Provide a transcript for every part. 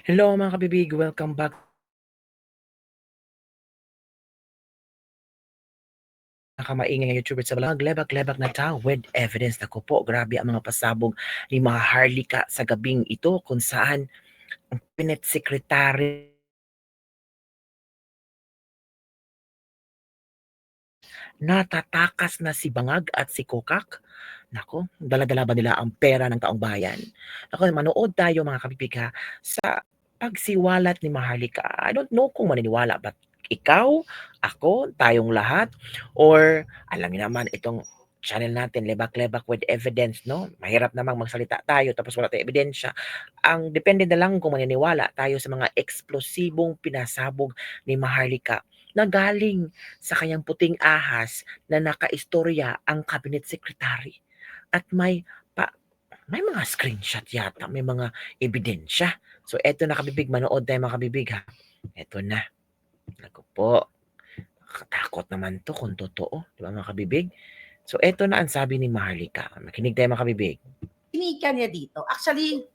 Hello mga kabibig, welcome back nakamaingay nga YouTuber sa balang maglebak-lebak na tao with evidence. Naku po, grabe ang mga pasabog ni mga Harlika sa gabing ito kung saan ang Cabinet Secretary natatakas na si Bangag at si Kokak. Nako, dala-dala ba nila ang pera ng taong bayan? Nako, manood tayo mga kabibig ha, sa pagsiwalat ni Maharlika. I don't know kung maniniwala ba ikaw, ako, tayong lahat, or alam niyo naman itong channel natin, lebak-lebak with evidence, no? Mahirap namang magsalita tayo tapos wala tayong ebidensya. Ang depende na lang kung maniniwala tayo sa mga eksplosibong pinasabog ni Maharlika na galing sa kanyang puting ahas na nakaistorya ang cabinet secretary. At may mga screenshot yata, may mga ebidensya. So eto na kabibig, manood tayo mga kabibig ha. Eto na. Naku po, nakakatakot naman to kung totoo, di ba mga kabibig? So eto na ang sabi ni Maharlika. Makinig tayo mga kabibig. Kinika niya dito. Actually,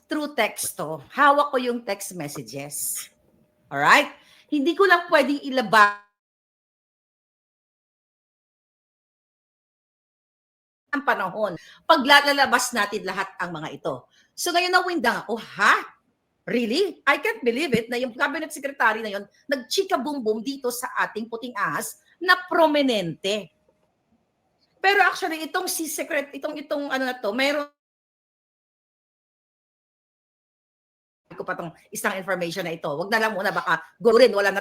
through text to. Hawak ko yung text messages. Alright? Hindi ko lang pwedeng ilabas ang panahon pag lalabas natin lahat ang mga ito. So ngayon nawindang ako, ha? Really? I can't believe it na yung cabinet secretary na yon nagchika boom boom dito sa ating puting ahas na prominente. Pero actually itong si itong ano na to, mayroon ko pa tong isang information na ito. Wag na lang muna baka gurin, hulaan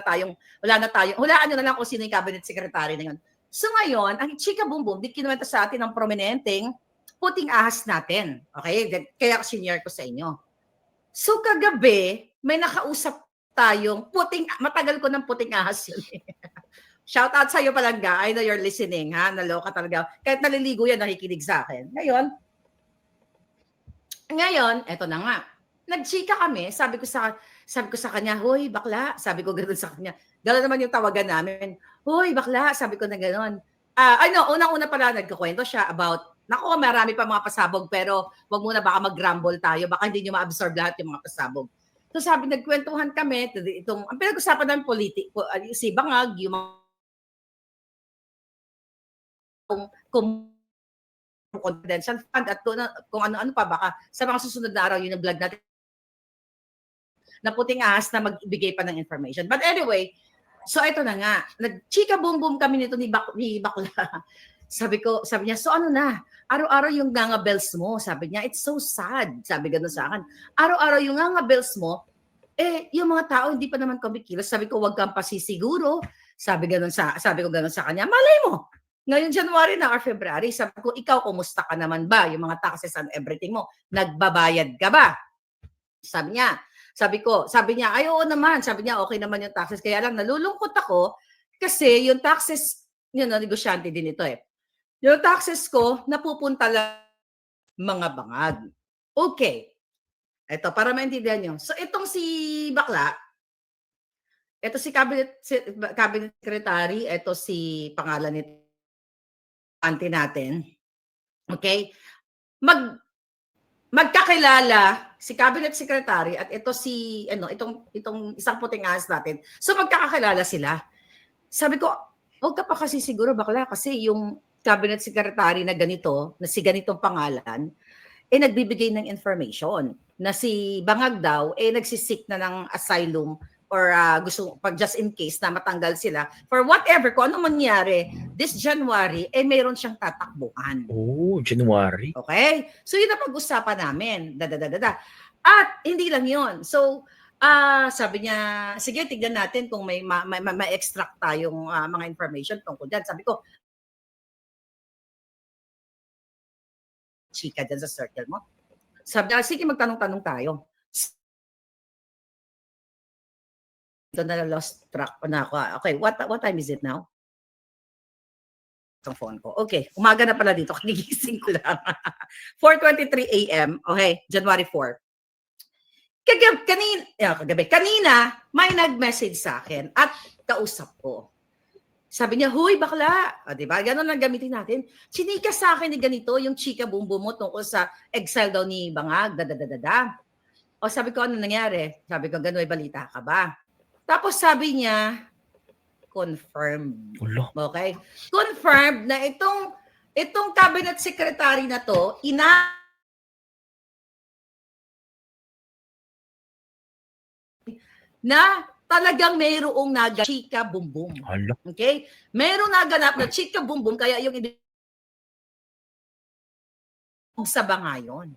nyo na lang kung sino yung cabinet secretary na yun. So ngayon, ang chika boom boom, di kinuwenta sa atin ng prominenteng puting ahas natin. Okay? Kaya senior ko sa inyo. So kagabi, may nakausap tayong matagal ko ng puting ahas yun. Shout out sa iyo Palangga. I know you're listening, ha? Naloka talaga. Kahit naliligo yan, nakikinig sa akin. Ngayon, eto na nga. Nagchika kami, sabi ko sa kanya, "Hoy, bakla." Sabi ko gano'n sa kanya. Gano'n naman yung tawagan namin. "Hoy, bakla." Sabi ko na gano'n. Unang-una pala nagkukuwento siya about, naku, marami pa mga pasabog pero wag muna baka mag-grumble tayo, baka hindi niyo ma-absorb lahat yung mga pasabog. So sabi, nagkwentuhan kami, ang pinag-usapan namin si Bangag, yung mga kung confidential fund at kung ano-ano pa, baka sa mga susunod na araw yun yung vlog natin na puting ahas na magbigay pa ng information. But anyway, so ito na nga, nagchika boom boom kami nito ni Bakla. Sabi niya, "So ano na? Araw-araw yung nganga bells mo." Sabi niya, "It's so sad." Sabi gano'n sa akin. "Araw-araw yung nganga bells mo, yung mga tao hindi pa naman kumikilos." Sabi ko, "Wag kang pasisiguro." Sabi ko gano'n sa kanya. Malay mo, ngayon January na or February, sabi ko, "Ikaw, kumusta ka naman ba? Yung mga taxes and everything mo, nagbabayad ka ba?" Sabi niya, "Ay, oo naman." Sabi niya, "Okay naman yung taxes. Kaya lang nalulungkot ako kasi yung taxes," yun, negosyante din ito eh. "Yung taxes ko, napupunta lang mga bangag." Okay. Ito, para maintindihan nyo. So, itong si Bakla, ito si cabinet secretary, ito si pangalan nito, auntie natin. Okay? Magkakilala si cabinet secretary at ito si itong isang puting ahas natin. So magkakakilala sila. Sabi ko, "Huwag ka pa kasi siguro bakla kasi yung cabinet secretary na ganito, na si ganitong pangalan, nagbibigay ng information na si Bangag daw nagsisik na ng asylum or gusto pag just in case na matanggal sila for whatever, kung ano mangyari this January, mayroon siyang tatakbuhan." Oh, January. Okay? So yun ang pag-usapan namin. At hindi lang yun. So, sabi niya, "Sige, tignan natin kung may ma-extract tayong mga information tungkol dyan." Sabi ko, "Chika dyan sa circle mo." Sabi niya, "Sige, magtanong-tanong tayo." Ito na, lost track na ako. Okay, what time is it now? Itong phone ko. Okay, umaga na pala dito. Kagigising ko lang. 4:23 a.m. Okay, January 4. Kanina, may nag-message sa akin at kausap ko. Sabi niya, "Huy, bakla." Di ba? Ganon lang gamitin natin. Chinika sa akin ni ganito, yung chika boom boom mo tungkol sa exile daw ni Bangag, O sabi ko, ano nangyari? Sabi ko, gano'y balita ka ba? Tapos sabi niya, confirmed. Ulo. Okay? Confirmed na itong cabinet secretary na to, na talagang mayroong chika bumbum. Hala. Okay? Mayroong naganap na chika bumbum, kaya yung sa bangayon.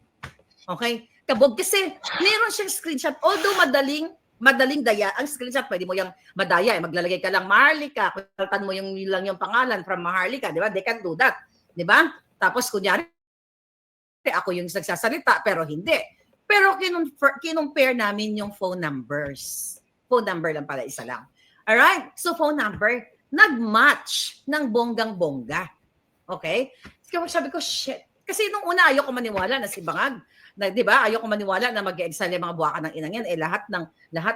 Okay? Kabog kasi meron siyang screenshot. Although madaling daya, ang screenshot pwede mo yung madaya, maglalagay ka lang Maharlika, kultan mo yung lang yung pangalan from Maharlika, di ba? They can do that. Di ba? Tapos kunyari ako yung nagsasalita pero hindi. Pero kinumpare namin yung phone numbers. Phone number lang pala, isa lang. Alright? So phone number, nag-match ng bonggang-bongga. Okay? Sabi ko, shit. Kasi nung una, ayoko maniwala na si Bangag. Na, di ba? Ayoko maniwala na mag-e-excel yung mga buwakan ng inang yan. Lahat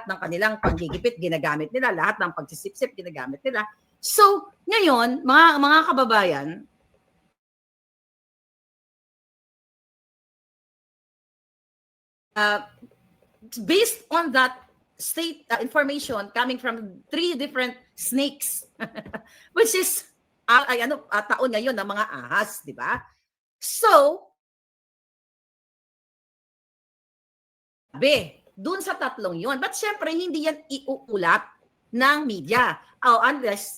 ng kanilang panggigipit, ginagamit nila. Lahat ng pagsisip-sip, ginagamit nila. So, ngayon, mga kababayan, based on that state information coming from 3 different snakes, which is taon ngayon ng mga ahas, di ba? So, dun sa tatlong yon. But syempre, hindi yan iuulat ng media. Unless,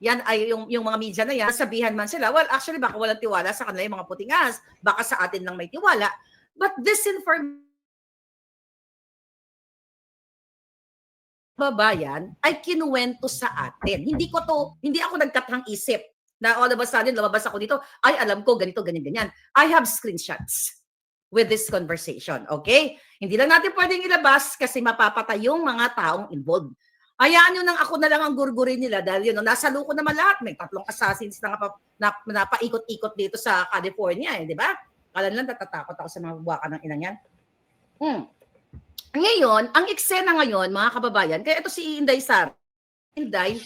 yan ay yung mga media na yan, sabihan man sila, well, actually, baka walang tiwala sa kanila yung mga puting ahas. Baka sa atin lang may tiwala. But this information, babayan ay kinuwento sa atin. Hindi ako nagkatang isip na all of a sudden lumabas ako dito, ay alam ko ganito, ganyan. I have screenshots with this conversation, okay? Hindi lang natin pwedeng ilabas kasi mapapatay yung mga taong involved. Hayaan nyo nang ako na lang ang gurgurin nila dahil nasa luko naman lahat. May 3 assassins na paikot-ikot dito sa California, di ba? Kala lang natatakot ako sa mga buwakan ng inang yan. Ngayon, ang eksena ngayon, mga kababayan, kaya ito si Inday Sara. Inday,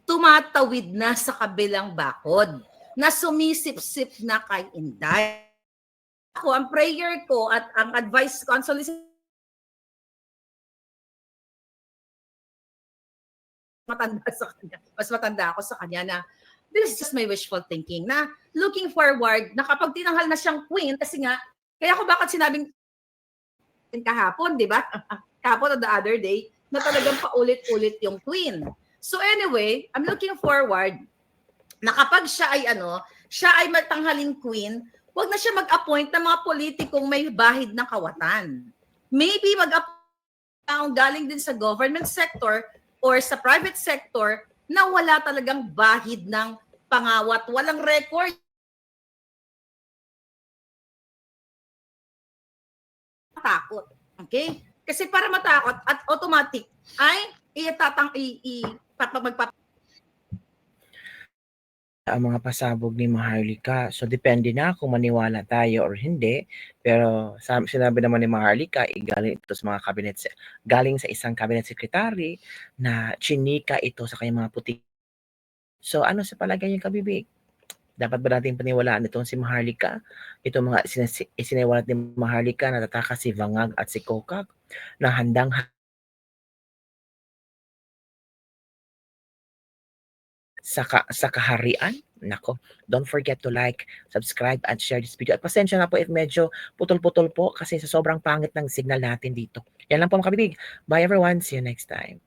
tumatawid na sa kabilang bakod, na sumisip-sip na kay Inday. Ako, ang prayer ko at ang advice ko, ang solicit, mas matanda ako sa kanya na this is just my wishful thinking na looking forward na kapag tinanghal na siyang queen, kasi nga, kaya ako bakit sinabing kahapon, di ba? Kahapon o the other day, na talagang paulit-ulit yung queen. So anyway, I'm looking forward na kapag siya ay matanghaling queen, wag na siya mag-appoint ng mga politikong may bahid ng kawatan. Maybe mag-appoint galing din sa government sector or sa private sector na wala talagang bahid ng pangawat, walang record. Takot. Okay? Kasi para matakot at automatic ay ang mga pasabog ni Maharlika. So, depende na kung maniwala tayo or hindi. Pero sinabi naman ni Maharlika, galing ito sa mga galing sa isang cabinet secretary na chinika ito sa kanyang mga puti. So, ano sa palagay niyo, kabibig? Dapat ba natin paniwalaan itong si Maharlika? Ito mga isiniwalat ni Maharlika na tataka si Bangag at si Kokak na handang sa kaharian. Nako, don't forget to like, subscribe, and share this video. At pasensya na po if medyo putol-putol po kasi sa sobrang pangit ng signal natin dito. Yan lang po mga kabibig. Bye everyone. See you next time.